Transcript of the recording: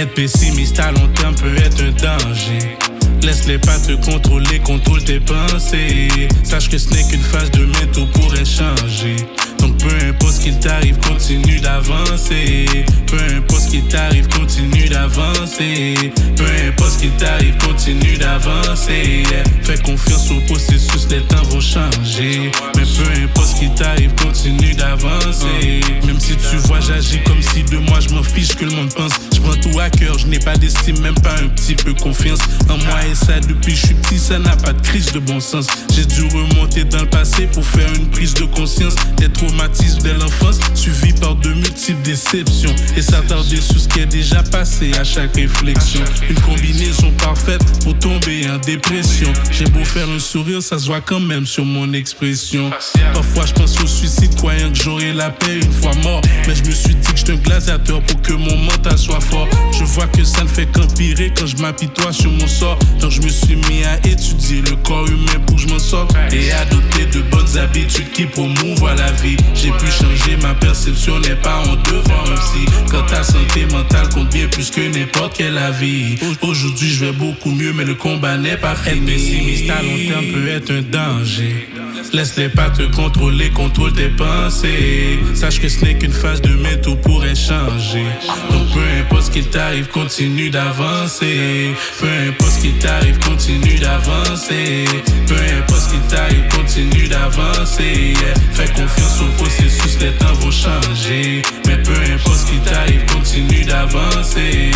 Être pessimiste à long terme peut être un danger. Laisse-les pas te contrôler, contrôle tes pensées. Sache que ce n'est qu'une phase, demain tout pourrait changer. Donc peu importe ce qu'il t'arrive, continue d'avancer. Peu importe ce qu'il t'arrive, continue d'avancer. Peu importe ce qu'il t'arrive, continue d'avancer. Fais confiance au processus, les temps vont changer. Mais peu importe ce qui t'arrive, continue d'avancer. Même si tu vois, j'agis comme si de moi je m'en fiche que le monde pense. Je prends tout à cœur, je n'ai pas d'estime, même pas un petit peu confiance en moi et ça depuis que je suis petit, ça n'a pas de crise de bon sens. J'ai dû remonter dans le passé pour faire une prise de conscience des traumatismes dès l'enfance, suivis par de multiples déceptions et s'attarder sur ce qui est déjà passé à chaque réflexion. Une combinaison parfaite pour tomber en dépression. J'ai beau faire un sourire, ça se voit quand même sur mon expression. Parfois je pense au suicide, croyant que j'aurai la paix une fois mort. Mais je me suis dit que j'étais un gladiateur pour que mon mental soit fort. Je vois que ça ne fait qu'empirer quand je m'apitoie sur mon sort. Donc je me suis mis à étudier le corps humain pour que je m'en sorte et adopter de bonnes habitudes qui promouvoient la vie. J'ai pu changer, ma perception n'est pas en devant un psy. Quand ta santé mentale compte bien plus que n'importe quelle avis. Aujourd'hui je vais beaucoup mieux mais le combat n'est pas fini. Être pessimiste à long terme peut être un danger. Laisse-les pas te contrôler, contrôle tes pensées. Sache que ce n'est qu'une phase, demain tout pourrait changer. Donc peu importe ce qu'il t'arrive, continue d'avancer. Peu importe ce qu'il t'arrive, continue d'avancer. Peu importe ce qu'il t'arrive, continue d'avancer. Fais confiance au processus, les temps vont changer. Mais peu importe ce qu'il t'arrive, continue d'avancer.